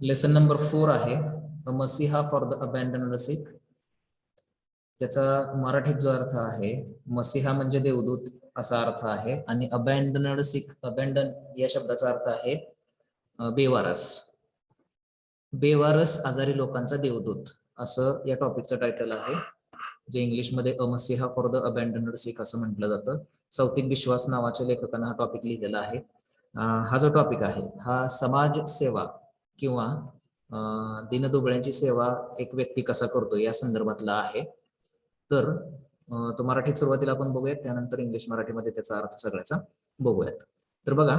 Lesson number 4 आहे मसीहा for the अबॅन्डन्ड Sikh. त्याचा मराठीत जो अर्थ आहे मसीहा म्हणजे देवदूत असा अर्थ आहे आणि अबॅन्डन्ड सिख, अबॅन्डन या शब्दाचा अर्थ आहे बेवारस. बेवारस आजारी लोकांचा देवदूत असं या टॉपिकचं टायटल आहे, जे इंग्लिशमध्ये अ मसीहा फॉर द अबॅन्डन्ड सिख असं म्हटलं जातं. सौतिक विश्वास नावाच्या लेखकानं हा टॉपिक लिहिलेला आहे. हा जो टॉपिक आहे हा समाज सेवा किंवा दीनदुबळ्यांची सेवा एक व्यक्ती कसा करतो या संदर्भातला आहे. तर तो मराठीत सुरुवातीला आपण बघूयात, त्यानंतर इंग्लिश मराठीमध्ये त्याचा अर्थ सगळ्याचा बघूयात. तर बघा,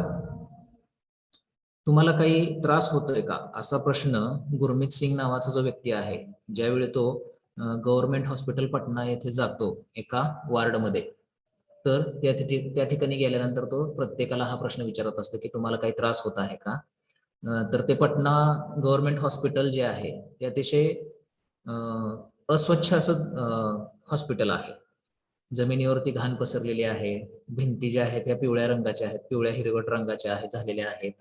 तुम्हाला काही त्रास होतोय का असा प्रश्न गुरमीत सिंग नावाचा जो व्यक्ती आहे, ज्यावेळी तो गव्हर्नमेंट हॉस्पिटल पटना येथे जातो एका वॉर्डमध्ये, तर त्या ठिकाणी गेल्यानंतर तो प्रत्येकाला हा प्रश्न विचारत असतो की तुम्हाला काही त्रास होत आहे का. तर ते पटना गव्हर्नमेंट हॉस्पिटल जे आहे ते अतिशय अस्वच्छ असं हॉस्पिटल आहे. जमिनीवरती घाण पसरलेली आहे, भिंती ज्या आहेत त्या पिवळ्या रंगाच्या आहेत, पिवळ्या हिरवट रंगाच्या आहेत झालेल्या आहेत.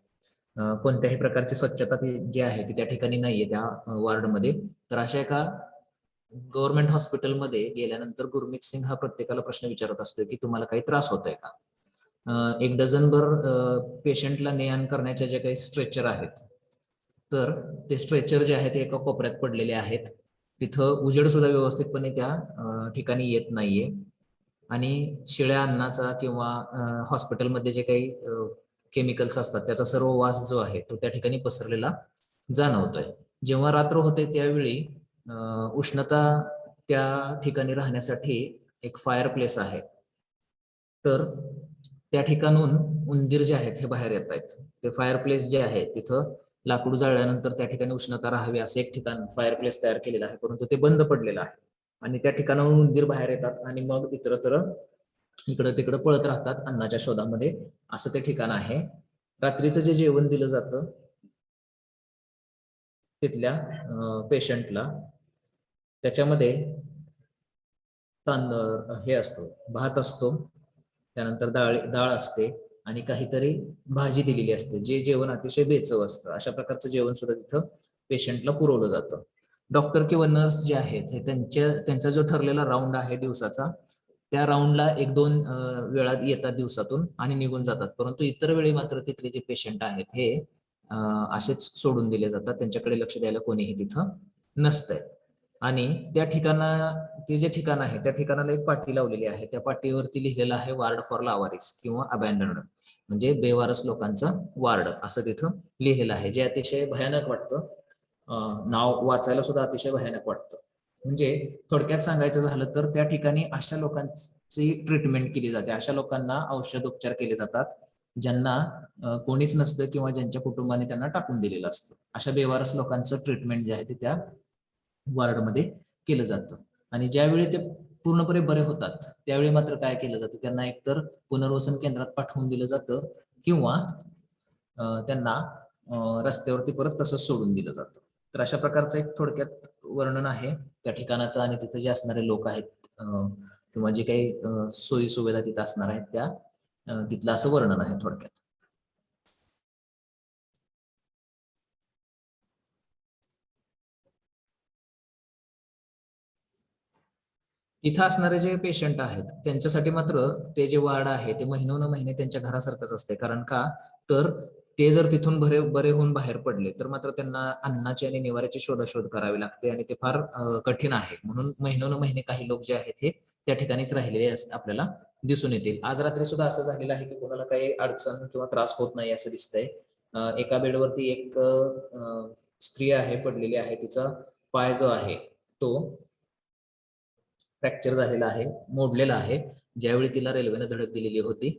कोणत्याही प्रकारची स्वच्छता जी आहे ती त्या ठिकाणी नाहीये त्या वॉर्डमध्ये. तर अशा एका गव्हर्नमेंट हॉस्पिटलमध्ये गेल्यानंतर गुरमीत सिंग हा प्रत्येकाला प्रश्न विचारत असतो की तुम्हाला काही त्रास होतोय का. एक डझनभर पेशंटला ने आण करण्याच्या जे काही स्ट्रेचर आहेत, तर ते स्ट्रेचर जे आहेत एका कोपऱ्यात पडलेले आहेत. तिथं उजेड सुद्धा व्यवस्थितपणे त्या ठिकाणी येत नाहीये आणि शिळ्या अन्नाचा किंवा हॉस्पिटलमध्ये जे काही केमिकल्स असतात त्याचा सर्व वास जो आहे तो त्या ठिकाणी पसरलेला जाणवतोय. जेव्हा रात्र होते त्यावेळी उष्णता त्या ठिकाणी राहण्यासाठी एक फायर प्लेस आहे, तर त्या ठिकाणून उंदीर जे आहेत हे बाहेर येत आहेत. ते फायर प्लेस जे आहे तिथं लाकूड जाळल्यानंतर त्या ठिकाणी उष्णता राहावी असं एक ठिकाण फायर प्लेस तयार केलेलं आहे, परंतु ते बंद पडलेलं आहे आणि त्या ठिकाणाहून उंदीर बाहेर येतात आणि मग इतरत्र इकडं तिकडं पळत राहतात अन्नाच्या शोधामध्ये, असं ते ठिकाण आहे. रात्रीचं जे जेवण दिलं जातं तिथल्या पेशंटला, त्याच्यामध्ये तांदूळ हे असतो, भात असतो, त्यानंतर डाळ असते आणि काहीतरी भाजी दिलेली असते, जे जेवण अतिशय बेचव असतं. अशा प्रकारचं जेवण सुद्धा तिथं पेशंटला पुरवलं जातं. डॉक्टर किंवा नर्स जे आहेत हे त्यांचा जो ठरलेला राऊंड आहे दिवसाचा, त्या राऊंडला 1-2 वेळा येतात दिवसातून आणि निघून जातात. परंतु इतर वेळी मात्र तिथले जे पेशंट आहेत हे असेच सोडून दिले जातात, त्यांच्याकडे लक्ष द्यायला कोणीही तिथं नसतंय. आणि त्या ते जे ठिकाण आहे त्या ठिकाणाला एक पाटी लावलेली आहे, त्या पाटीवरती लिहिलेलं आहे वार्ड फॉर लावारिस किंवा अबॅन्डन्ड, म्हणजे बेवारस लोकांचा वार्ड असं तिथं लिहिलेलं आहे, जे अतिशय भयानक वाटतं. नाव वाचायला सुद्धा अतिशय भयानक वाटतं. म्हणजे थोडक्यात सांगायचं झालं तर त्या ठिकाणी अशा लोकांची ट्रीटमेंट केली जाते, अशा लोकांना औषधोपचार केले जातात ज्यांना कोणीच नसतं किंवा ज्यांच्या कुटुंबाने त्यांना टाकून दिलेलं असतं. अशा बेवारस लोकांचं ट्रीटमेंट जे आहे ते त्या वॉर्डमध्ये केलं जातं. आणि ज्यावेळी ते पूर्णपणे बरे होतात त्यावेळी मात्र काय केलं जातं, त्यांना एकतर पुनर्वसन केंद्रात पाठवून दिलं जातं किंवा त्यांना रस्त्यावरती परत तसंच सोडून दिलं जातं. तर अशा प्रकारचं एक थोडक्यात वर्णन आहे त्या ठिकाणाचं आणि तिथे जे असणारे लोक आहेत किंवा जे काही सोयी सुविधा तिथे असणार आहेत त्या तिथलं असं वर्णन आहे थोडक्यात. तिथं असणारे जे पेशंट आहेत त्यांच्यासाठी मात्र ते जे वार्ड आहे ते महिने त्यांच्या घरासारखंच असते. कारण का, तर ते जर तिथून बरे होऊन बाहेर पडले तर मात्र त्यांना अन्नाची आणि निवाऱ्याची शोधाशोध करावी लागते आणि ते फार कठीण आहे. म्हणून महिने काही लोक जे आहेत हे त्या ठिकाणीच राहिलेले आपल्याला दिसून येतील. आज रात्री सुद्धा असं झालेलं आहे की कोणाला काही अडचण किंवा त्रास होत नाही असं दिसतंय. एका बेडवरती एक स्त्री आहे, पडलेली आहे, तिचा पाय जो आहे तो फ्रॅक्चर झालेला आहे, मोडलेला आहे, ज्यावेळी तिला रेल्वेने धडक दिलेली होती.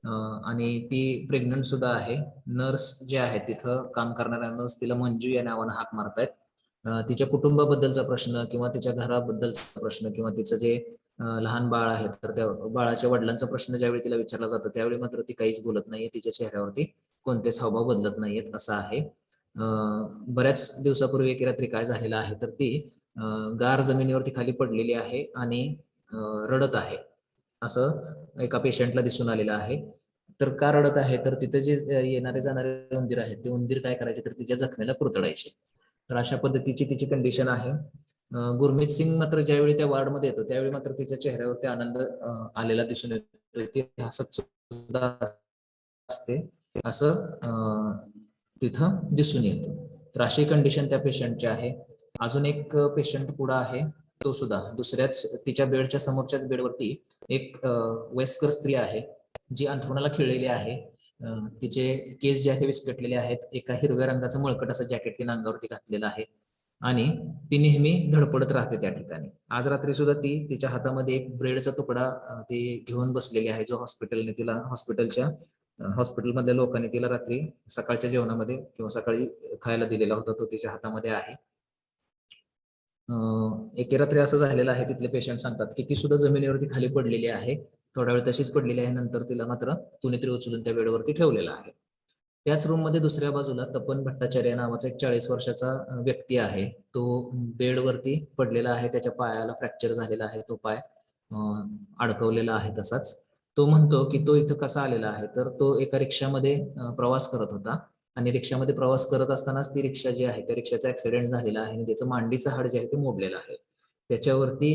आणि ती प्रेग्नंट सुद्धा आहे. नर्स जे आहे तिथं काम करणाऱ्या नर्स तिला मंजू या नावानं हाक मारतायत. तिच्या कुटुंबाबद्दलचा प्रश्न किंवा तिच्या घराबद्दलचा प्रश्न किंवा तिचं जे लहान बाळ आहे तर त्या बाळाच्या वडिलांचा प्रश्न ज्यावेळी तिला विचारला जातो त्यावेळी मात्र ती काहीच बोलत नाहीये, तिच्या चेहऱ्यावरती कोणतेच हावभाव बदलत नाहीयेत असं आहे. बऱ्याच दिवसापूर्वी एके रात्री काय झालेलं आहे तर ती गार जमिनीवरती खाली पडलेली आहे आणि रडत आहे असं एका पेशंटला दिसून आलेलं आहे. तर का रडत आहे, तर तिथे जे येणारे जाणारे उंदीर आहेत ते उंदीर काय करायचे, तर तिच्या जखमेला कुरतडायचे. तर अशा पद्धतीची तिची कंडिशन आहे. गुरमीत सिंग मात्र ज्यावेळी त्या वॉर्डमध्ये येतो त्यावेळी मात्र तिच्या चेहऱ्यावरती आनंद आलेला दिसून येतो, ती हसत सुद्धा असते असं तिथं दिसून येतं. तर अशी कंडिशन त्या पेशंटची आहे. अजून एक पेशंट पुढे आहे, तो सुद्धा दुसऱ्याच तिच्या बेडच्या समोरच्याच बेडवरती एक वयस्कर स्त्री आहे जी अंथरुणाला खिळलेली आहे. तिचे केस जे आहेत ते विस्कटलेले आहेत. एका हिरव्या रंगाचं मळकट असं जॅकेट तिने अंगावरती घातलेलं आहे आणि ती नेहमी धडपडत राहते त्या ठिकाणी. आज रात्री सुद्धा ती तिच्या हातामध्ये एक ब्रेडचा तुकडा ती घेऊन बसलेली आहे, जो हॉस्पिटलमधल्या लोकांनी तिला रात्री सकाळच्या जेवणामध्ये किंवा सकाळी खायला दिलेला होता, तो तिच्या हातामध्ये आहे. एके रात्री असं झालेलं आहे, तिथले पेशंट सांगतात की ती सुद्धा जमिनीवरती खाली पडलेली आहे. थोडा वेळ तशीच पडलेली आहे. नंतर तिला मात्र कुणीतरी उचलून त्या बेडवरती ठेवलेलं आहे. त्याच रूम मध्ये दुसऱ्या बाजूला तपन भट्टाचार्य नावाचा एक 40 वर्षाचा व्यक्ती आहे. तो बेडवरती पडलेला आहे. त्याच्या पायाला फ्रॅक्चर झालेला आहे. तो पाय अडकवलेला आहे तसाच. तो म्हणतो की तो इथं कसा आलेला आहे, तर तो एका रिक्षामध्ये प्रवास करत होता आणि रिक्षामध्ये प्रवास करत असतानाच ती रिक्षा जी आहे त्या रिक्षाचा ऍक्सिडेंट झालेला आहे आणि त्याचं मांडीचं हाड जे आहे ते मोडलेलं आहे. त्याच्यावरती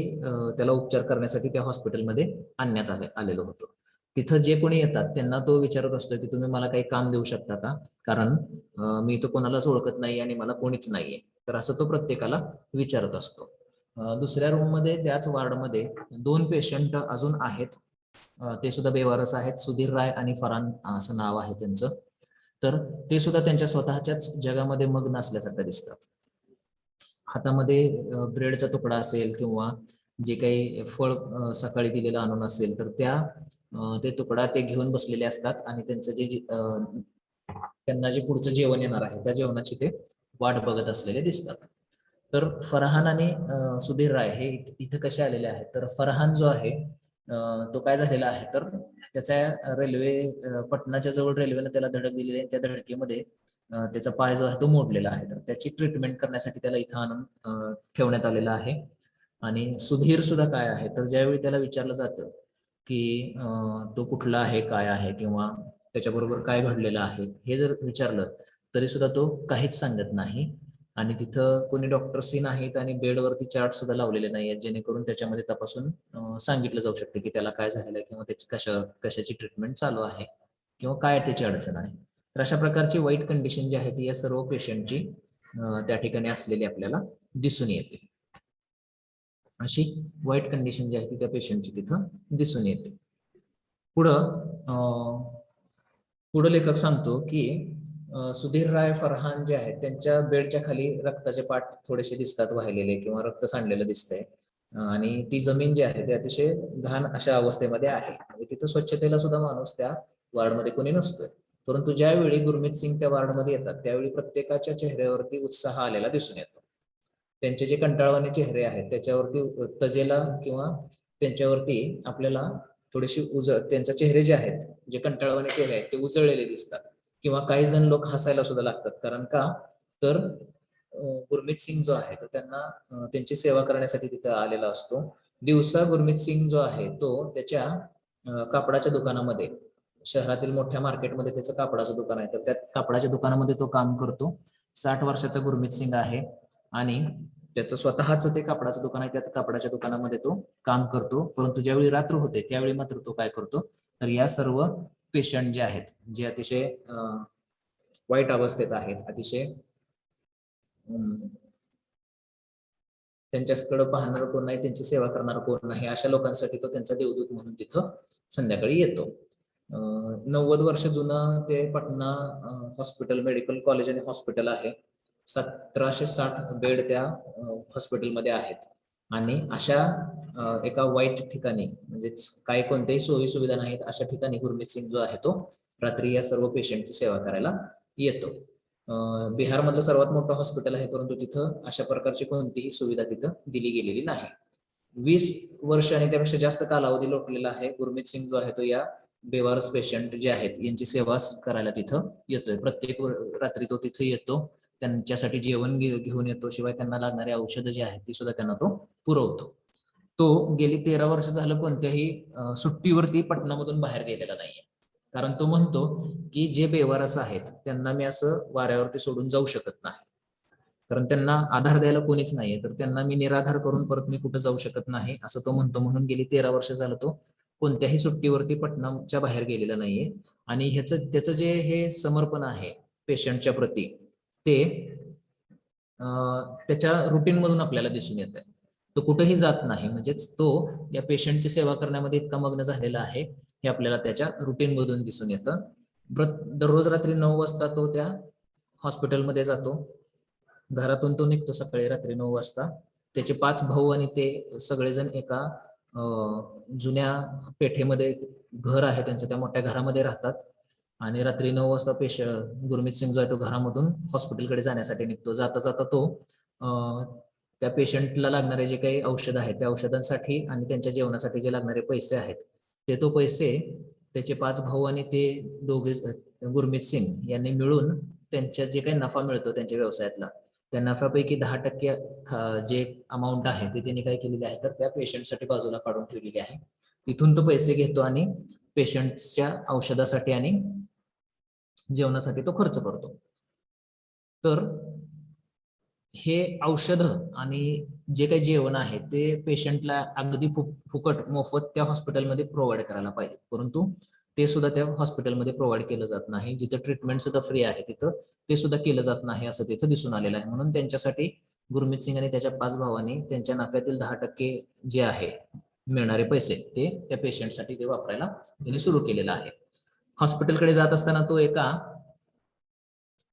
त्याला उपचार करण्यासाठी त्या हॉस्पिटलमध्ये आणण्यात आलेलं होतं. तिथं जे कोणी येतात त्यांना तो विचारत असतो की तुम्ही मला काही काम देऊ शकता का, कारण मी तो कोणालाच ओळखत नाही आणि मला कोणीच नाहीये. तर असं तो प्रत्येकाला विचारत असतो. दुसऱ्या रूम मध्ये त्याच वॉर्डमध्ये 2 पेशंट अजून आहेत. ते सुद्धा बेवारस आहेत. सुधीर राय आणि फरहान असं नाव आहे त्यांचं. तर ते सुद्धा त्यांच्या स्वतःच्याच जगामध्ये मग्न असल्यासारखं दिसतात. हातामध्ये ब्रेडचा तुकडा असेल किंवा जे काही फळ सकाळी दिलेलं आणून असेल, तर ते तुकडा ते घेऊन बसलेले असतात आणि त्यांचं जे त्यांना जे पुढचं जेवण येणार आहे त्या जेवणाची ते वाट बघत असलेले दिसतात. तर फरहान आणि सुधीर राय हे इथे कसे आलेले आहेत, तर फरहान जो आहे तो काय झालेला आहे, तर त्याच्या पटनाच्या जवळ रेल्वेने त्याला धडक दिलेली आहे. त्या धडकेमध्ये त्याचा पाय जो आहे तो मोडलेला आहे. तर त्याची ट्रीटमेंट करण्यासाठी त्याला इथं आणून ठेवण्यात आलेला आहे. आणि सुधीर सुद्धा काय आहे, तर ज्यावेळी त्याला विचारलं जातं की तो कुठला आहे, काय आहे किंवा त्याच्याबरोबर काय घडलेलं आहे, हे जर विचारलं तरी सुद्धा तो काहीच सांगत नाही. आणि तिथं कोणी डॉक्टर्सही नाहीत आणि बेडवरती चार्ट सुद्धा लावलेले नाही आहेत, जेणेकरून त्याच्यामध्ये तपासून सांगितलं जाऊ शकते की त्याला काय झालेलं आहे किंवा त्याची कशाची ट्रीटमेंट चालू आहे किंवा काय त्याची अडचण आहे. तर अशा प्रकारची वाईट कंडिशन जी आहे ती या सर्व पेशंटची त्या ठिकाणी असलेली आपल्याला दिसून येते. अशी वाईट कंडिशन जी आहे ती त्या पेशंटची तिथं दिसून येते. पुढं लेखक सांगतो की सुधीर राय फरहान जे आहेत त्यांच्या बेडच्या खाली रक्ताचे पाठ थोडेसे दिसतात वाहिलेले किंवा रक्त सांडलेलं दिसतंय. आणि ती जमीन जी आहे ती अतिशय घाण अशा अवस्थेमध्ये आहे. म्हणजे तिथं स्वच्छतेला सुद्धा माणूस त्या वॉर्डमध्ये कोणी नसतोय. परंतु ज्यावेळी गुरमीत सिंग त्या वॉर्डमध्ये येतात त्यावेळी प्रत्येकाच्या चेहऱ्यावरती उत्साह आलेला दिसून येतो. त्यांचे जे कंटाळवाणे चेहरे आहेत त्याच्यावरती तजेला किंवा त्यांच्यावरती आपल्याला थोडीशी त्यांचे चेहरे जे आहेत, जे कंटाळवाणे चेहरे आहेत ते उजळलेले दिसतात किंवा काही जण लोक हसायला सुद्धा लागतात. कारण का, तर गुरमीत सिंग जो आहे तो त्यांना त्यांची सेवा करण्यासाठी तिथं आलेला असतो. दिवसा गुरमीत सिंग जो आहे तो त्याच्या कापडाच्या दुकानामध्ये, शहरातील मोठ्या मार्केटमध्ये त्याचं कापडाचं दुकान आहे, तर त्या कापडाच्या दुकानामध्ये तो काम करतो. 60 वर्षाचा गुरमीत सिंग आहे आणि त्याचं स्वतःच ते कापडाचं दुकान आहे. त्या कापडाच्या दुकानामध्ये तो काम करतो. परंतु ज्यावेळी रात्र होते त्यावेळी मात्र तो काय करतो, तर या सर्व पेशंट जे आहेत, जे अतिशय वाईट अवस्थेत आहेत, अतिशय त्यांच्याकडे पाहणार कोण नाही, त्यांची सेवा करणार कोण नाही, अशा लोकांसाठी तो त्यांचा देवदूत म्हणून तिथं संध्याकाळी येतो. 90 वर्ष जुनं ते पटना हॉस्पिटल, मेडिकल कॉलेज आणि हॉस्पिटल आहे. 1760 बेड त्या हॉस्पिटलमध्ये आहेत. आणि अशा एका वाईट ठिकाणी, म्हणजे काही कोणत्याही सोयी सुविधा नाहीत अशा ठिकाणी गुरमीत सिंग जो आहे तो रात्री या सर्व पेशंटची सेवा करायला येतो. बिहार मधलं सर्वात मोठं हॉस्पिटल आहे, परंतु तिथं अशा प्रकारची कोणतीही सुविधा तिथं दिली गेलेली नाही. 20 वर्ष आणि त्यापेक्षा जास्त कालावधी लोटलेला आहे. गुरमीत सिंग जो आहे तो या बेवारस पेशंट जे आहेत यांची सेवा करायला तिथं येतोय. प्रत्येक रात्री तो तिथे येतो, त्यांच्यासाठी जेवण घेऊन येतो, शिवाय त्यांना लागणारी औषधं जी आहेत ती सुद्धा त्यांना तो पुरवतो. तो गेली 13 वर्ष झालं कोणत्याही सुट्टीवरती पटनामधून बाहेर गेलेला नाहीये. कारण तो म्हणतो की जे बेवारस आहेत त्यांना मी असं वाऱ्यावरती सोडून जाऊ शकत नाही, कारण त्यांना आधार द्यायला कोणीच नाहीये, तर त्यांना मी निराधार करून परत मी कुठं जाऊ शकत नाही असं तो म्हणतो. म्हणून गेली 13 वर्ष झालं तो कोणत्याही सुट्टीवरती पटनाच्या बाहेर गेलेला नाहीये. आणि त्याचं जे हे समर्पण आहे पेशंटच्या प्रती, ते त्याच्या रुटीन मधून आपल्याला दिसून येत आहे. तो कुठेही जात नाही, म्हणजेच तो या पेशंटची सेवा करण्यामध्ये इतका मग्न झालेला आहे हे आपल्याला त्याच्या रुटीन मधून दिसून येतं. दररोज रात्री 9 वाजता तो त्या हॉस्पिटलमध्ये जातो. घरातून तो निघतो सकाळी रात्री 9 वाजता. त्याचे 5 भाऊ आणि ते सगळेजण एका जुन्या पेठेमध्ये घर आहे त्यांचं, त्या मोठ्या घरामध्ये राहतात. आणि रात्री 9 वाजता गुरमीत सिंग जो आहे तो घरामधून हॉस्पिटलकडे जाण्यासाठी निघतो. जाता जाता तो त्या पेशंटला लागणारे जे काही औषध आहेत त्या औषधांसाठी आणि त्यांच्या जेवणासाठी जे लागणारे पैसे आहेत तो पैसे त्याचे 5 भाऊ आणि ते दोघे गुरमीत सिंग यांनी मिळून त्यांच्या जे काही नफा मिळतो त्यांच्या व्यवसायातला, त्या नफ्यापैकी 10% जे अमाऊंट आहे ते त्यांनी काय केलेले आहे तर त्या पेशंटसाठी बाजूला काढून ठेवलेली आहे. तिथून तो पैसे घेतो आणि पेशंटच्या औषधासाठी आणि जेवणासाठी तो खर्च करतो. तर हे औषध आणि जे काही जेवण आहे ते पेशंटला अगदी फुकट मोफत त्या हॉस्पिटलमध्ये प्रोव्हाइड करायला पाहिजे, परंतु ते सुद्धा त्या हॉस्पिटलमध्ये प्रोव्हाइड केलं जात नाही. जिथं ट्रीटमेंट सुद्धा फ्री आहे तिथं ते सुद्धा केलं जात नाही असं तिथं दिसून आलेलं आहे. म्हणून त्यांच्यासाठी गुरमीत सिंग आणि त्याच्या 5 भावांनी त्यांच्या नफ्यातील 10% जे आहे मिळणारे पैसे ते त्या पेशंटसाठी ते वापरायला त्यांनी सुरू केलेलं आहे. हॉस्पिटलकडे जात असताना तो एका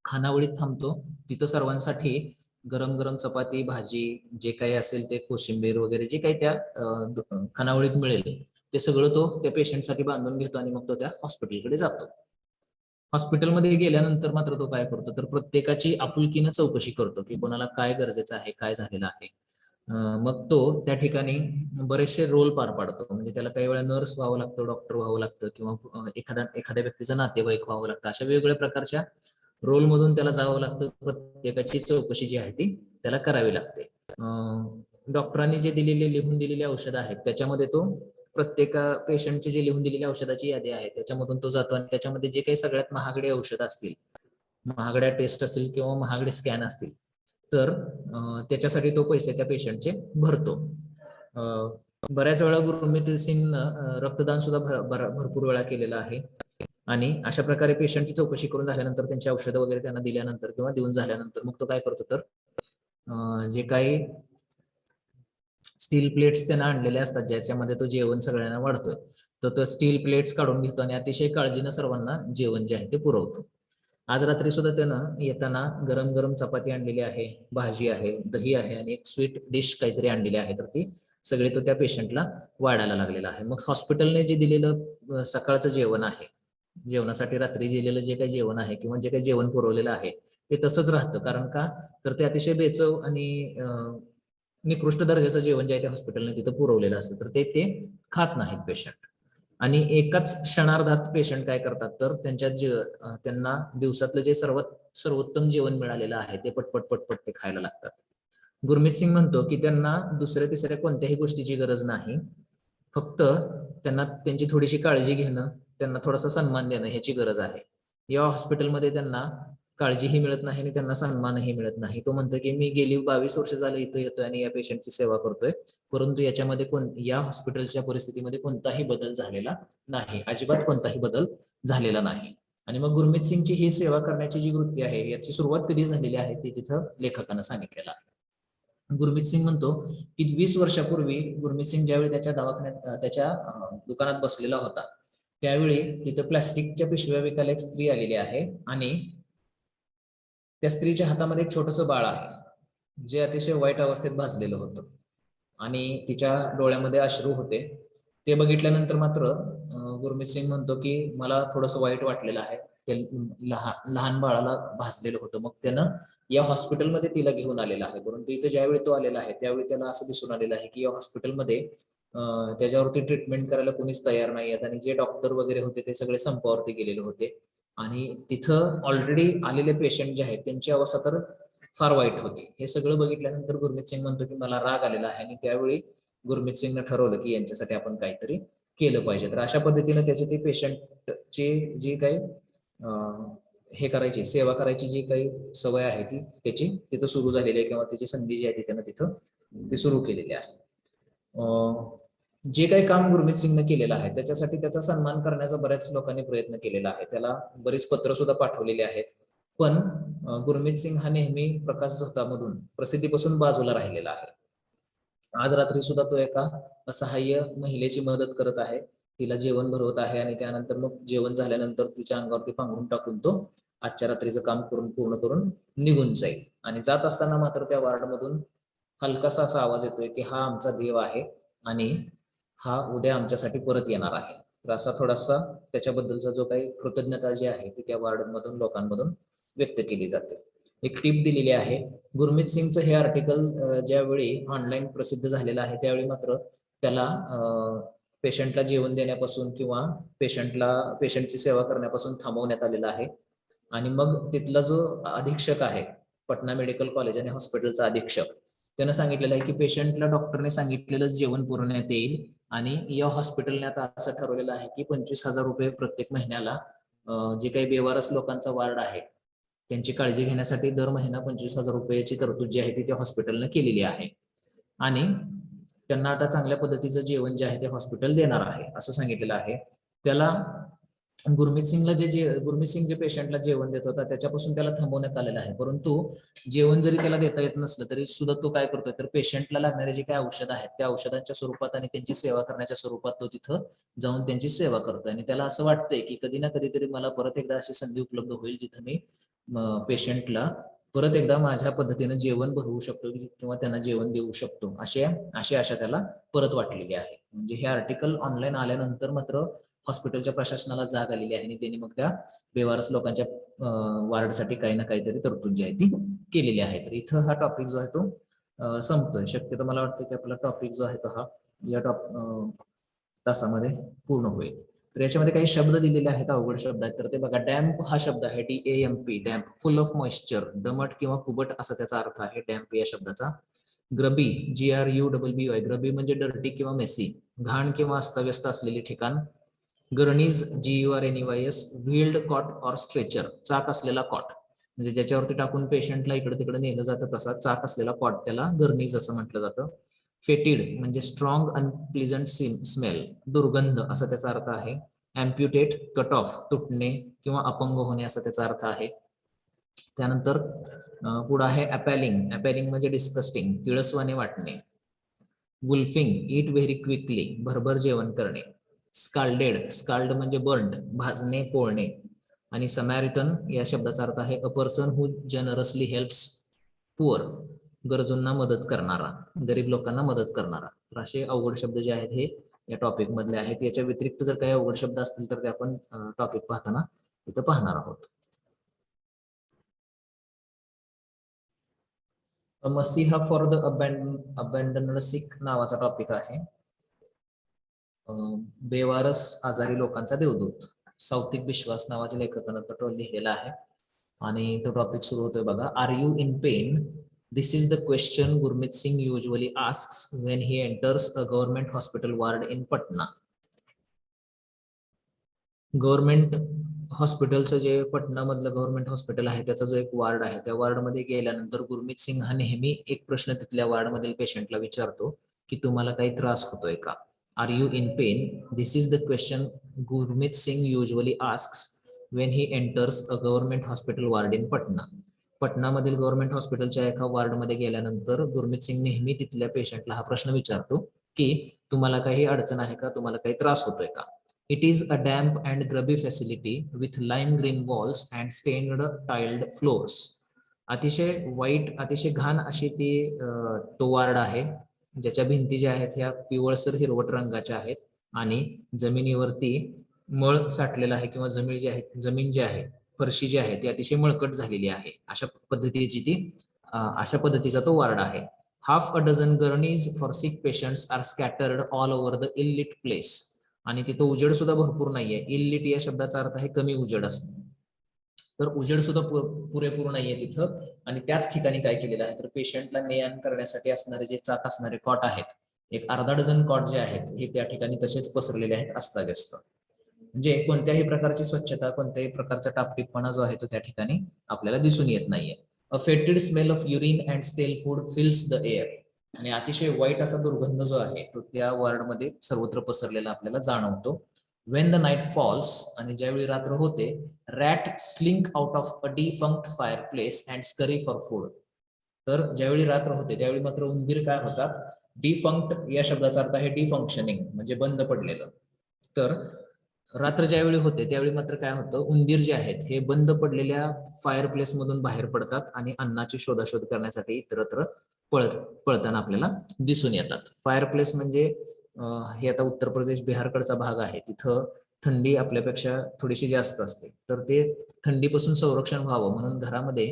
खानावळीत थांबतो. तिथं सर्वांसाठी गरम गरम चपाती भाजी जे काही असेल ते कोशिंबीर वगैरे जे काही त्या खानावळीत मिळेल ते सगळं तो त्या पेशंटसाठी बांधून घेतो आणि मग तो त्या हॉस्पिटलकडे जातो. हॉस्पिटलमध्ये गेल्यानंतर मात्र तो काय करतो तर प्रत्येकाची आपुलकीनं चौकशी करतो की कोणाला काय गरजेचं आहे, काय झालेलं आहे. मग तो त्या ठिकाणी बरेचसे रोल पार पाडतो. म्हणजे त्याला काही वेळा नर्स व्हावं लागतं, डॉक्टर व्हावं लागतं किंवा एखाद्या व्यक्तीचा नातेवाईक व्हावं लागतं. अशा वेगवेगळ्या प्रकारच्या रोल मधून त्याला जावं लागतं. प्रत्येकाची चौकशी जी आहे ती त्याला करावी लागते. डॉक्टरांनी जे लिहून दिलेली औषधं आहेत त्याच्यामध्ये तो प्रत्येक पेशंटची जे लिहून दिलेली औषधाची यादी आहे त्याच्यामधून तो जातो आणि त्याच्यामध्ये जे काही सगळ्यात महागडे औषध असतील, महागड्या टेस्ट असतील किंवा महागडे स्कॅन असतील तर त्याच्यासाठी तो पैसे त्या पेशंटचे भरतो. बऱ्याच वेळा गुरमीत सिंग रक्तदान सुद्धा भरपूर वेळा केलेलं आहे. आणि अशा प्रकारे पेशंटची चौकशी करून झाल्यानंतर त्यांची औषधं वगैरे त्यांना दिल्यानंतर किंवा देऊन झाल्यानंतर मग तो काय करतो तर जे काही स्टील प्लेट्स त्यांना आणलेले असतात ज्याच्यामध्ये तो जेवण सगळ्यांना वाढतोय तर तो स्टील प्लेट्स काढून घेतो आणि अतिशय काळजीनं सर्वांना जेवण जे आहे ते पुरवतो. आज रात्री सुद्धा त्यानं येताना गरम गरम चपाती आणलेली आहे, भाजी आहे, दही आहे आणि एक स्वीट डिश काहीतरी आणलेली आहे, तर ती सगळे तो त्या पेशंटला वाढायला लागलेला आहे. मग हॉस्पिटलने जे दिलेलं सकाळचं जेवण आहे, जेवणासाठी रात्री दिलेलं जे काही जेवण आहे किंवा जे काही जेवण पुरवलेलं आहे ते तसंच राहतं. कारण का तर ते अतिशय बेचव आणि निकृष्ट दर्जाचं जेवण जे आहे ते हॉस्पिटलने तिथं पुरवलेलं असतं, तर ते खात नाहीत पेशंट. आणि एकाच क्षणार्धात पेशंट काय करतात तर त्यांना दिवसातलं जे सर्वोत्तम जेवण मिळालेलं आहे ते पटपट पटपट ते खायला लागतात. गुरमीत सिंग म्हणतो की त्यांना दुसऱ्या तिसऱ्या कोणत्याही गोष्टीची गरज नाही, फक्त त्यांना त्यांची थोडीशी काळजी घेणं, त्यांना थोडासा सन्मान देणं ह्याची गरज आहे. या हॉस्पिटलमध्ये त्यांना काळजीही मिळत नाही आणि त्यांना सन्मानही मिळत नाही. तो म्हणतो की मी गेली 22 वर्ष झालं इथं येतोय आणि या पेशंटची सेवा करतोय, परंतु याच्यामध्ये या हॉस्पिटलच्या परिस्थितीमध्ये कोणताही बदल झालेला नाही, अजिबात कोणताही बदल झालेला नाही. आणि मग गुरमीत सिंगची ही सेवा करण्याची जी वृत्ती आहे याची सुरुवात कधी झालेली आहे ती तिथं लेखकानं सांगितलेलं आहे. गुरमीत सिंग म्हणतो की 20 वर्षापूर्वी गुरमीत सिंग ज्यावेळी त्याच्या दवाखान्यात त्याच्या दुकानात बसलेला होता त्यावेळी तिथं प्लास्टिकच्या पिशव्या विकायला एक स्त्री आलेली आहे आणि त्या स्त्रीच्या हातामध्ये एक छोटंसं बाळ आहे जे अतिशय वाईट अवस्थेत भासलेलं होतं आणि तिच्या डोळ्यामध्ये अश्रू होते. ते बघितल्यानंतर मात्र गुरमीत सिंग म्हणतो की मला थोडंसं वाईट वाटलेलं आहे. ते लहान बाळाला भासलेलं होतं. मग त्यानं या हॉस्पिटलमध्ये तिला घेऊन आलेला आहे, परंतु इथे ज्यावेळी तो आलेला आहे त्यावेळी त्याला असं दिसून आलेलं आहे की या हॉस्पिटलमध्ये त्याच्यावरती ट्रीटमेंट करायला कोणीच तयार नाही आहेत आणि जे डॉक्टर वगैरे होते ते सगळे संपावरती गेलेले होते आणि तिथं ऑलरेडी आलेले पेशंट जे आहेत त्यांची अवस्था तर फार वाईट होती. हे सगळं बघितल्यानंतर गुरमीत सिंग म्हणतो की मला राग आलेला आहे आणि त्यावेळी गुरमीत सिंगनं ठरवलं की यांच्यासाठी आपण काहीतरी केलं पाहिजे. तर अशा पद्धतीने त्याची ती पेशंटची जी काही हे करायची सेवा करायची जी काही सवय आहे ती त्याची तिथं सुरू झालेली आहे, किंवा त्याची संधी जी आहे ती त्यानं तिथं ती सुरू केलेली आहे. जे काही काम गुरमीत सिंगनं केलेलं आहे त्याच्यासाठी त्याचा सन्मान करण्याचा बऱ्याच लोकांनी प्रयत्न केलेला आहे. त्याला बरीच पत्र सुद्धा पाठवलेली आहेत. पण गुरमीत सिंग हा नेहमी प्रकाश झोतामधून प्रसिद्धीपासून बाजूला राहिलेला आहे. आज रात्री सुद्धा तो एका असहाय्य महिलेची मदत करत आहे, तिला जेवण भरवत आहे, आणि त्यानंतर मग जेवण झाल्यानंतर तिच्या अंगावरती पांघरून टाकून तो आजच्या रात्रीचं काम पूर्ण करून निघून जाईल. आणि जात असताना मात्र त्या वॉर्डमधून हलकासा असा आवाज येतोय की हा आमचा देव आहे आणि हा उद्या आमच्यासाठी परत येणार आहे. तर असा थोडासा त्याच्याबद्दलचा जो काही कृतज्ञता जी आहे ती त्या वॉर्डमधून लोकांमधून व्यक्त केली जाते. एक टिप दिलेली आहे. गुरमीत सिंगचं हे आर्टिकल ज्यावेळी ऑनलाईन प्रसिद्ध झालेलं आहे त्यावेळी मात्र त्याला पेशंटला जेवण देण्यापासून किंवा पेशंटची सेवा करण्यापासून थांबवण्यात आलेलं आहे. आणि मग तिथला जो अधीक्षक आहे, पटना मेडिकल कॉलेज आणि हॉस्पिटलचा अधीक्षक, त्यानं सांगितलेलं आहे की पेशंटला डॉक्टरने सांगितलेलं जेवण पुरवण्यात येईल, आणि या हॉस्पिटलने आता असं ठरवलेलं आहे की 25,000 रुपये प्रत्येक महिन्याला जे काही बेवारस लोकांचा वार्ड आहे त्यांची काळजी घेण्यासाठी दर महिना 25,000 रुपयाची तरतूद जी आहे ती त्या हॉस्पिटलने केलेली आहे. आणि त्यांना आता चांगल्या पद्धतीचं जेवण जे आहे ते हॉस्पिटल देणार आहे असं सांगितलेलं आहे. त्याला गुरमीत सिंग जे पेशंटला जेवण देत होता त्याच्यापासून त्याला थांबवण्यात आलेलं आहे. परंतु जेवण जरी त्याला देता येत नसलं तरी सुद्धा तो काय करतोय तर पेशंटला लागणारे जे काही औषध आहेत त्या औषधांच्या स्वरूपात आणि त्यांची सेवा करण्याच्या स्वरूपात तो तिथं जाऊन त्यांची सेवा करतोय. आणि त्याला असं वाटतंय की कधी ना कधीतरी मला परत एकदा अशी संधी उपलब्ध होईल जिथं मी पेशंटला परत एकदा माझ्या पद्धतीनं जेवण भरवू शकतो किंवा त्यांना जेवण देऊ शकतो, अशी आशा त्याला परत वाटलेली आहे. म्हणजे हे आर्टिकल ऑनलाईन आल्यानंतर मात्र हॉस्पिटलच्या प्रशासनाला जाग आलेली आहे आणि त्यांनी मग त्या बेवारस लोकांच्या वार्डसाठी काही ना काहीतरी तरतूद जी आहे ती केलेली आहे. तर इथं हा टॉपिक जो आहे तो संपतोय. शक्यतो मला वाटतं की आपला टॉपिक जो आहे तो हा या तासामध्ये पूर्ण होईल. तर याच्यामध्ये काही शब्द दिलेले आहेत, अवघड शब्द आहेत. तर ते बघा, डॅम्प हा शब्द आहे DAMP, damp, full of moisture, दमट किंवा कुबट असा त्याचा अर्थ आहे डॅम्प या शब्दाचा. ग्रबी, GRUBBY, ग्रबी म्हणजे डर्टी किंवा मेसी, घाण किंवा अस्ताव्यस्त असलेली ठिकाण. Gurneys, GURNEYS, wheeled cot or stretcher, चाक असलेला कॉट, म्हणजे ज्याच्यावरती टाकून पेशंटला इकडे तिकडे नेलं जातं तसा चाक असलेला कॉट त्याला गरणीज असं म्हटलं जातं. फेटिड म्हणजे स्ट्रॉंग अनप्लिझंट स्मेल, दुर्गंध असा त्याचा अर्थ आहे. अँप्युटेट, कट ऑफ, तुटणे किंवा अपंग होणे असा त्याचा अर्थ आहे. त्यानंतर पुढे आहे अपॅलिंग, अपॅलिंग म्हणजे डिस्कस्टिंग, किळसवाने वाटणे. वुल्फिंग, ईट व्हेरी क्विकली, भरभर जेवण करणे. स्काल्डेड, स्काल्ड म्हणजे बर्न्ड, भाजणे, पोळणे. आणि समॅरिटन या शब्दाचा अर्थ आहे a person who generously helps poor, गरजूंना मदत करणारा, गरीब लोकांना मदत करणारा. तर असे अवघड शब्द जे आहेत हे या टॉपिक मधले आहेत. याच्या व्यतिरिक्त जर काही अवघड शब्द असतील तर ते आपण टॉपिक पाहताना इथं पाहणार आहोत. मसीहा फॉर द अबॅन्डन्ड सिक नावाचा टॉपिक आहे. बेवारस आजारी लोकांचा देवदूत, सात्विक विश्वास नावाच्या लेखकानं तो लिहिलेला आहे. आणि तो टॉपिक सुरू होतोय बघा. Are you in pain? This is the question Gurmeet Singh usually asks when he enters a government hospital ward in Patna. Government हॉस्पिटलचं जे पटना मधलं गव्हर्नमेंट हॉस्पिटल आहे त्याचा जो एक वार्ड आहे त्या वार्डमध्ये गेल्यानंतर गुरमीत सिंग हा नेहमी एक प्रश्न तिथल्या वार्डमधील पेशंटला विचारतो की तुम्हाला काही त्रास होतोय का. Are you in pain? This is the question Gurmeet Singh usually asks when he enters a government hospital ward in Patna. पटनामधील गव्हर्नमेंट हॉस्पिटलच्या एका वार्डमध्ये गेल्यानंतर गुरमीत सिंग नेहमी तिथल्या पेशंटला हा प्रश्न विचारतो की तुम्हाला काही अडचण आहे का, तुम्हाला काही त्रास होतोय का. It is a damp and grubby facility with lime green walls and stained tiled floors. अतिशय वाईट, अतिशय घाण अशी ती तो वार्ड आहे ज्याच्या भिंती ज्या आहेत ह्या पिवळसर हिरवट रंगाच्या आहेत आणि जमिनीवरती मळ साठलेला आहे किंवा जमीन जी आहे फरशी जी आहे ती अतिशय मळकट झालेली आहे. अशा पद्धतीचा तो वार्ड आहे. Half a dozen gurneys for sick patients are scattered all over the elite place. आणि तिथं उजेड सुद्धा भरपूर नाहीये. इलिट या शब्दाचा अर्थ आहे कमी उजेड असणे. तर उजेड सुद्धा पुरेपूर नाहीये तिथं. आणि त्याच ठिकाणी काय केलेलं आहे तर पेशंटला ने आण करण्यासाठी असणारे जे चाक असणारे कॉट आहेत एक अर्धा डझन कॉट जे आहेत हे त्या ठिकाणी तसेच पसरलेले आहेत अस्ताव्यस्त. म्हणजे कोणत्याही प्रकारची स्वच्छता, कोणत्याही प्रकारचा टापटीपणा जो आहे तो त्या ठिकाणी आपल्याला दिसून येत नाहीये. A fetid smell of urine and stale food fills the air. आणि अतिशय वाईट असा दुर्गंध जो आहे तो त्या वॉर्डमध्ये सर्वत्र पसरलेला आपल्याला जाणवतो. वेन द नाईट फॉल्स, आणि ज्यावेळी रात्र होते, rat slink out of a defunct fireplace and scurry for food. तर ज्यावेळी रात्र होते त्यावेळी मात्र उंदीर काय होतात, डिफंक्ट या शब्दाचा अर्थ आहे डिफंक्शनिंग, म्हणजे बंद पडलेलं. तर रात्र ज्यावेळी होते त्यावेळी मात्र काय होतं, उंदीर जे आहेत हे बंद पडलेल्या फायर प्लेस मधून बाहेर पडतात आणि अन्नाची शोधाशोध करण्यासाठी इतरत्र पळताना आपल्याला दिसून येतात. फायर प्लेस म्हणजे हे आता उत्तर प्रदेश बिहारकडचा भाग आहे, तिथं थंडी आपल्यापेक्षा थोडीशी जास्त असते. तर ते थंडीपासून संरक्षण व्हावं म्हणून घरामध्ये